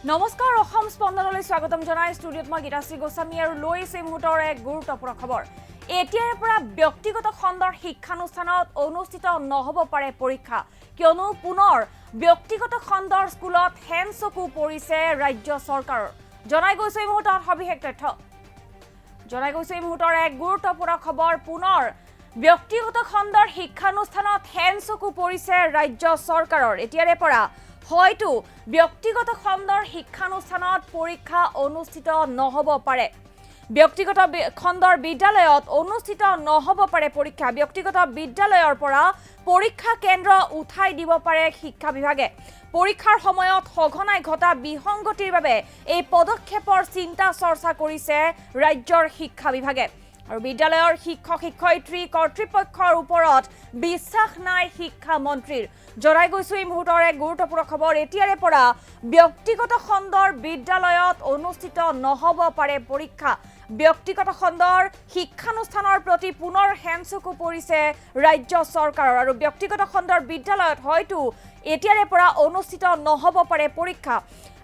নমস্কাৰ অসম স্পন্দনলৈ স্বাগতম জনাই ষ্টুডিঅ'ত মই গীতাশ্ৰী গোস্বামী আৰু লৈছে মুহূৰ্তৰ এক গুৰুত্বপূৰ্ণ খবৰ এতিয়াৰ পৰা ব্যক্তিগত খণ্ডৰ শিক্ষানুষ্ঠানত অনুষ্ঠিত নহব পাৰে পৰীক্ষা কিয়নো পুনৰ ব্যক্তিগত খণ্ডৰ স্কুলত হেনচকু পৰিছে ৰাজ্য চৰকাৰৰ জনাই গৈছে এই মুহূৰ্তত সবিশেষ তথ্য জনাই গৈছে এই মুহূৰ্তৰ এক গুৰুত্বপূৰ্ণ খবৰ পুনৰ ব্যক্তিগত খণ্ডৰ শিক্ষানুষ্ঠানত হেনচকু পৰিছে ৰাজ্য চৰকাৰৰ এতিয়াৰ পৰা হয়তো ব্যক্তিগত খণ্ডৰ শিক্ষানুষ্ঠানত পৰীক্ষা অনুষ্ঠিত নহব পাৰে ব্যক্তিগত খণ্ডৰ বিদ্যালয়ত অনুষ্ঠিত নহব পাৰে পৰীক্ষা ব্যক্তিগত বিদ্যালয়ৰ পৰা পৰীক্ষা কেন্দ্ৰ উঠাই দিব পাৰে শিক্ষা বিভাগে পৰীক্ষাৰ সময়ত সঘনাই ঘটা বিসংগতিৰ বাবে এই পদক্ষেপৰ চিন্তা চৰ্চা কৰিছে ৰাজ্যৰ শিক্ষা বিভাগে আৰু বিদ্যালয়ৰ শিক্ষক শিক্ষয়িত্ৰী কৰ্তৃপক্ষৰ ওপৰত বিশ্বাস নাই শিক্ষা মন্ত্ৰীৰ জনাই গৈছো এই মুহূৰ্তৰ এক গুৰুত্বপূৰ্ণ খবৰ এতিয়াৰে পৰা ব্যক্তিগত খণ্ডৰ বিদ্যালয়ত অনুষ্ঠিত নহব পাৰে পৰীক্ষা ব্যক্তিগত খণ্ডৰ শিক্ষানুষ্ঠানৰ প্ৰতি পুনৰ হেনচকু পৰিছে ৰাজ্য চৰকাৰৰ আৰু ব্যক্তিগত খণ্ডৰ বিদ্যালয়ত হয়তো এতিয়াৰে পৰা অনুষ্ঠিত নহব পাৰে পৰীক্ষা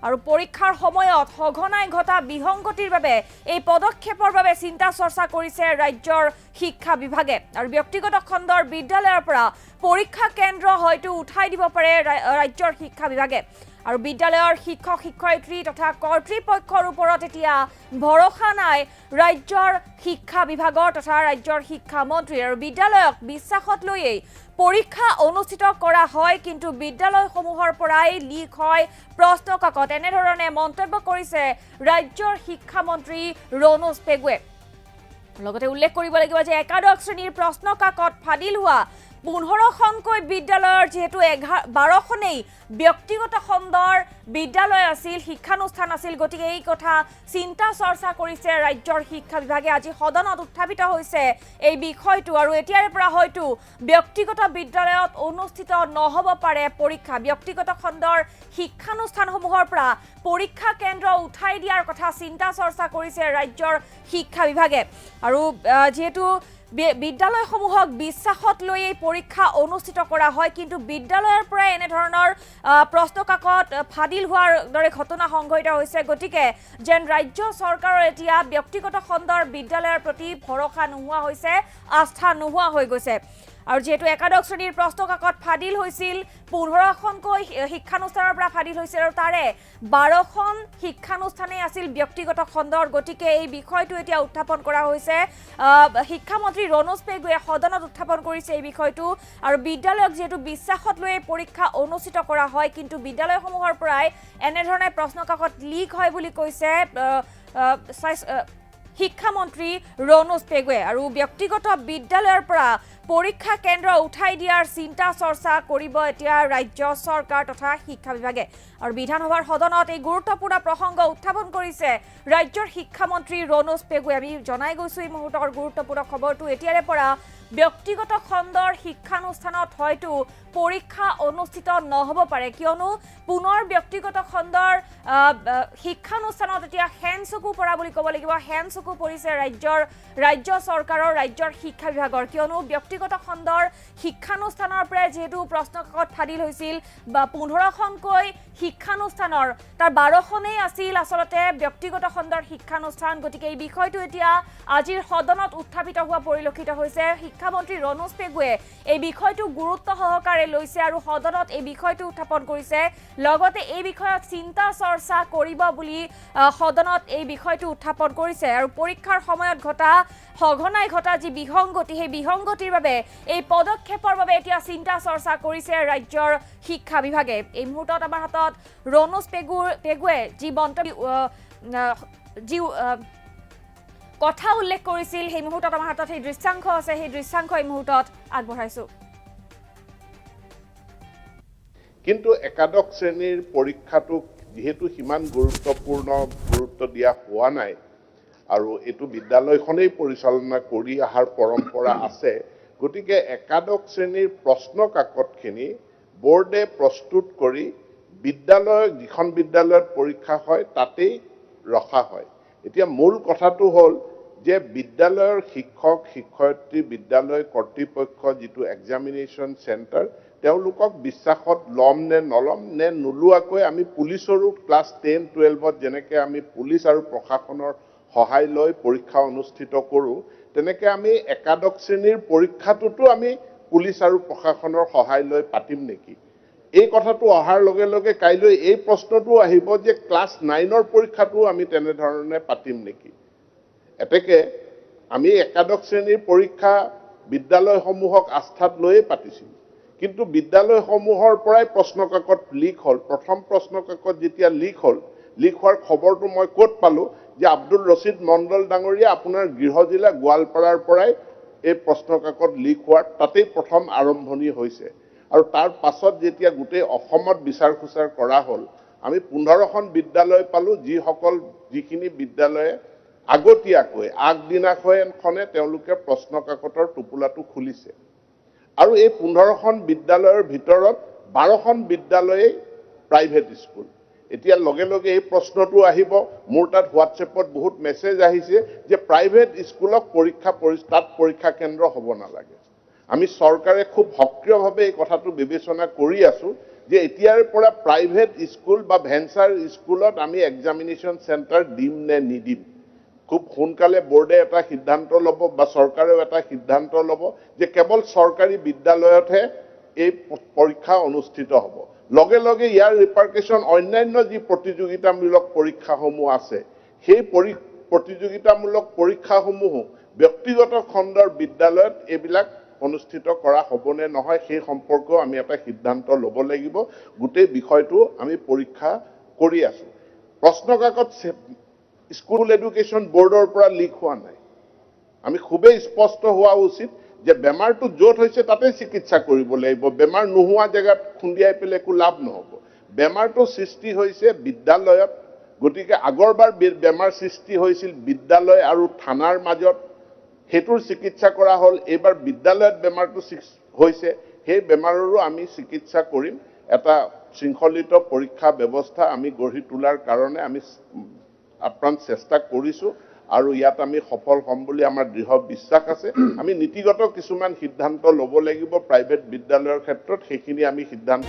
আৰু পৰীক্ষাৰ সময়ত সঘনাই ঘটা বিসংগতিৰ বাবে এই পদক্ষেপৰ বাবে চিন্তা চৰ্চা কৰিছে ৰাজ্যৰ শিক্ষা বিভাগে আৰু ব্যক্তিগত খণ্ডৰ বিদ্যালয়ৰ পৰা পৰীক্ষা কেন্দ্ৰ হয়তো উঠাই দিব পাৰে ৰাজ্যৰ শিক্ষা বিভাগে আৰু বিদ্যালয়ৰ শিক্ষক শিক্ষয়িত্ৰী তথা কৰ্তৃপক্ষৰ ওপৰত এতিয়া ভৰসা নাই ৰাজ্যৰ শিক্ষা বিভাগৰ তথা ৰাজ্যৰ শিক্ষা মন্ত্ৰী আৰু বিদ্যালয়ক বিশ্বাসত লৈয়ে পৰীক্ষা অনুষ্ঠিত কৰা হয় কিন্তু বিদ্যালয়সমূহৰ পৰাই লিক হয় প্ৰশ্ন কাকত এনেধৰণে মন্তব্য কৰিছে ৰাজ্যৰ শিক্ষা মন্ত্ৰী ৰণোজ পেগুৱে লগতে উল্লেখ কৰিব লাগিব যে একাদশ শ্ৰেণীৰ প্ৰশ্ন কাকত ফাদিল হোৱা 15খনকৈ বিদ্যালয়ৰ যেহেতু 12খনেই ব্যক্তিগত খণ্ডৰ বিদ্যালয় আছিল শিক্ষানুষ্ঠান আছিল গতিকে এই কথা চিন্তা চৰ্চা কৰিছে ৰাজ্যৰ শিক্ষা বিভাগে আজি সদনত উত্থাপিত হৈছে এই বিষয়টো আৰু এতিয়াৰ পৰা হয়তো ব্যক্তিগত বিদ্যালয়ত অনুষ্ঠিত নহব পাৰে পৰীক্ষা ব্যক্তিগত খণ্ডৰ শিক্ষানুষ্ঠানসমূহৰ পৰা পৰীক্ষা কেন্দ্ৰ উঠাই দিয়াৰ কথা চিন্তা চৰ্চা কৰিছে ৰাজ্যৰ শিক্ষা বিভাগে আৰু যেহেতু বিদ্যালয়সমূহক বিশ্বাসত লৈ এই পৰীক্ষা অনুষ্ঠিত কৰা হয় কিন্তু বিদ্যালয়ৰ পৰা এনে ধৰণৰ প্ৰশ্ন কাকত ফাদিল হোৱাৰ দৰে ঘটনা সংঘটিত হৈছে গতিকে যেন ৰাজ্য চৰকাৰৰ এতিয়া ব্যক্তিগত খণ্ডৰ বিদ্যালয়ৰ প্ৰতি ভৰসা নোহোৱা হৈছে আস্থা নোহোৱা হৈ গৈছে আৰু যেহেতু একাদশ শ্ৰেণীৰ প্ৰশ্ন কাকত ফাদিল হৈছিল 15খনকৈ শিক্ষানুষ্ঠানৰ পৰা ফাদিল হৈছিল আৰু তাৰে 12খন শিক্ষানুষ্ঠানেই আছিল ব্যক্তিগত খণ্ডৰ গতিকে এই বিষয়টো এতিয়া উত্থাপন কৰা হৈছে শিক্ষামন্ত্ৰী ৰণোজ পেগুৱে সদনত উত্থাপন কৰিছে এই বিষয়টো আৰু বিদ্যালয়ক যেহেতু বিশ্বাসত লৈ পৰীক্ষা অনুষ্ঠিত কৰা হয় কিন্তু বিদ্যালয়সমূহৰ পৰাই এনেধৰণে প্ৰশ্ন কাকত লিক হয় বুলি কৈছে শিক্ষামন্ত্ৰী ৰণোজ পেগুৱে আৰু ব্যক্তিগত বিদ্যালয়ৰ পৰা পৰীক্ষা কেন্দ্ৰ উঠাই দিয়াৰ চিন্তা চৰ্চা কৰিব এতিয়া ৰাজ্য চৰকাৰ তথা শিক্ষা বিভাগে আৰু বিধানসভাৰ সদনত এই গুৰুত্বপূৰ্ণ প্ৰসংগ উত্থাপন কৰিছে ৰাজ্যৰ শিক্ষামন্ত্ৰী ৰণোজ পেগুৱে আমি জনাই গৈছো এই মুহূৰ্তৰ গুৰুত্বপূৰ্ণ খবৰটো এতিয়াৰে পৰা ব্যক্তিগত খণ্ডৰ শিক্ষানুষ্ঠানত হয়তো পৰীক্ষা অনুষ্ঠিত নহব পাৰে কিয়নো পুনৰ ব্যক্তিগত খণ্ডৰ শিক্ষানুষ্ঠানত এতিয়া হেনচকু পৰা বুলি ক'ব লাগিব হেনচকু পৰিছে ৰাজ্য চৰকাৰৰ ৰাজ্যৰ শিক্ষা বিভাগৰ কিয়নো ব্যক্তিগত খণ্ডৰ শিক্ষানুষ্ঠানৰ পৰা যেহেতু প্ৰশ্ন কাকত ফাদিল হৈছিল বা 15খনকৈ শিক্ষানুষ্ঠানৰ তাৰ 12খনেই আছিল আচলতে ব্যক্তিগত খণ্ডৰ শিক্ষানুষ্ঠান গতিকে এই বিষয়টো এতিয়া আজিৰ সদনত উত্থাপিত হোৱা পৰিলক্ষিত হৈছে শিক্ষামন্ত্ৰী ৰণোজ পেগুৱে এই বিষয়টো গুৰুত্ব সহকাৰে লৈছে আৰু সদনত এই বিষয়টো উত্থাপন কৰিছে লগতে এই বিষয়ত চিন্তা চৰ্চা কৰিব বুলি সদনত এই বিষয়টো উত্থাপন কৰিছে আৰু পৰীক্ষাৰ সময়ত সঘনাই ঘটা যি বিসংগতি সেই বিসংগতিৰ বাবে এই পদক্ষেপৰ বাবে এতিয়া চিন্তা চৰ্চা কৰিছে ৰাজ্যৰ শিক্ষা বিভাগে এই মুহূৰ্তত আমাৰ হাতত ৰণোজ পেগুৱে যি মন্তব্য যি কথা উল্লেখ কৰিছিল সেই মুহূৰ্তত আমাৰ হাতত সেই দৃশ্যাংশ আছে সেই দৃশ্যাংশ এই মুহূৰ্তত আগবঢ়াইছো কিন্তু একাদশ শ্ৰেণীৰ পৰীক্ষাটোক যেহেতু সিমান গুৰুত্ব দিয়া হোৱা নাই আৰু এইটো বিদ্যালয়খনেই পৰিচালনা কৰি অহাৰ পৰম্পৰা আছে গতিকে একাদশ শ্ৰেণীৰ প্ৰশ্ন কাকতখিনি বোৰ্ডে প্ৰস্তুত কৰি যিখন বিদ্যালয়ত পৰীক্ষা হয় তাতেই ৰখা হয় এতিয়া মূল কথাটো হ'ল যে বিদ্যালয়ৰ শিক্ষক শিক্ষয়িত্ৰী বিদ্যালয় কৰ্তৃপক্ষ যিটো এক্সামিনেশ্যন চেণ্টাৰ তেওঁলোকক বিশ্বাসত ল'ম নে নল'ম নে নোলোৱাকৈ আমি পুলিচৰো ক্লাছ 10-12ত যেনেকৈ আমি পুলিচ আৰু প্ৰশাসনৰ সহায় লৈ পৰীক্ষা অনুষ্ঠিত কৰোঁ, তেনেকৈ আমি একাদশ শ্ৰেণীৰ পৰীক্ষাটোতো আমি পুলিচ আৰু প্ৰশাসনৰ সহায় লৈ পাতিম নেকি? এই কথাটো অহাৰ লগে লগে কাইলৈ এই প্ৰশ্নটো আহিব যে ক্লাছ 9ৰ পৰীক্ষাটো আমি তেনেধৰণে পাতিম নেকি? এতেকে আমি একাদশ শ্ৰেণীৰ পৰীক্ষা বিদ্যালয়সমূহক আস্থাত লৈয়ে পাতিছিলোঁ, কিন্তু বিদ্যালয়সমূহৰ পৰাই প্ৰশ্নকাকত লিক হ'ল। প্ৰথম প্ৰশ্নকাকত যেতিয়া লিক হোৱাৰ খবৰটো মই ক'ত পালোঁ যে আব্দুল ৰছিদ মণ্ডল ডাঙৰীয়া আপোনাৰ গৃহ জিলা গোৱালপাৰাৰ পৰাই এই প্ৰশ্নকাকত লিক হোৱাৰ তাতেই প্ৰথম আৰম্ভণি হৈছে। আৰু তাৰ পাছত যেতিয়া গোটেই অসমত বিচাৰ খোচাৰ কৰা হ'ল, আমি 15খন বিদ্যালয় পালোঁ, যিখিনি বিদ্যালয়ে আগতীয়াকৈ আগদিনাখনে তেওঁলোকে প্ৰশ্নকাকতৰ টোপোলাটো খুলিছে। আৰু এই 15খন বিদ্যালয়ৰ ভিতৰত 12খন বিদ্যালয়েই প্ৰাইভেট স্কুল। এতিয়া লগে লগে এই প্ৰশ্নটো আহিব, মোৰ তাত হোৱাটছএপত বহুত মেছেজ আহিছে যে প্ৰাইভেট স্কুলক তাত পৰীক্ষা কেন্দ্ৰ হ'ব নালাগে। আমি চৰকাৰে খুব সক্ৰিয়ভাৱে এই কথাটো বিবেচনা কৰি আছোঁ যে এতিয়াৰ পৰা প্ৰাইভেট স্কুল বা ভেঞ্চাৰ স্কুলত আমি এক্সামিনেশ্যন চেণ্টাৰ দিম নে নিদিম। খুব সোনকালে বোৰ্ডে এটা সিদ্ধান্ত ল'ব বা চৰকাৰেও এটা সিদ্ধান্ত ল'ব যে কেৱল চৰকাৰী বিদ্যালয়তহে এই পৰীক্ষা অনুষ্ঠিত হ'ব। লগে লগে ইয়াৰ ৰিপাৰ্কেশ্যন অন্যান্য যি প্ৰতিযোগিতামূলক পৰীক্ষাসমূহ আছে, সেই প্ৰতিযোগিতামূলক পৰীক্ষাসমূহো ব্যক্তিগত খণ্ডৰ বিদ্যালয়ত এইবিলাক অনুষ্ঠিত কৰা হ'বনে নহয় সেই সম্পৰ্কেও আমি এটা সিদ্ধান্ত ল'ব লাগিব। গোটেই বিষয়টো আমি পৰীক্ষা কৰি আছোঁ। প্ৰশ্নকাকত স্কুল এডুকেশ্যন বোৰ্ডৰ পৰা লিক হোৱা নাই। আমি খুবেই স্পষ্ট হোৱা উচিত যে বেমাৰটো য'ত হৈছে তাতে চিকিৎসা কৰিব লাগিব। বেমাৰ নোহোৱা জেগাত খুন্দিয়াই পেলাই একো লাভ নহ'ব। বেমাৰটো সৃষ্টি হৈছে বিদ্যালয়ত, গতিকে আগৰবাৰ বেমাৰ সৃষ্টি হৈছিল বিদ্যালয় আৰু থানাৰ মাজত, সেইটোৰ চিকিৎসা কৰা হ'ল। এইবাৰ বিদ্যালয়ত বেমাৰটো হৈছে, সেই বেমাৰৰো আমি চিকিৎসা কৰিম। এটা শৃংখলিত পৰীক্ষা ব্যৱস্থা আমি গঢ়ি তোলাৰ কাৰণে আমি আপ্ৰাণ চেষ্টা কৰিছোঁ আৰু ইয়াত আমি সফল হ'ম বুলি আমাৰ দৃঢ় বিশ্বাস আছে। আমি নীতিগত কিছুমান সিদ্ধান্ত ল'ব লাগিব প্ৰাইভেট বিদ্যালয়ৰ ক্ষেত্ৰত, সেইখিনি আমি সিদ্ধান্ত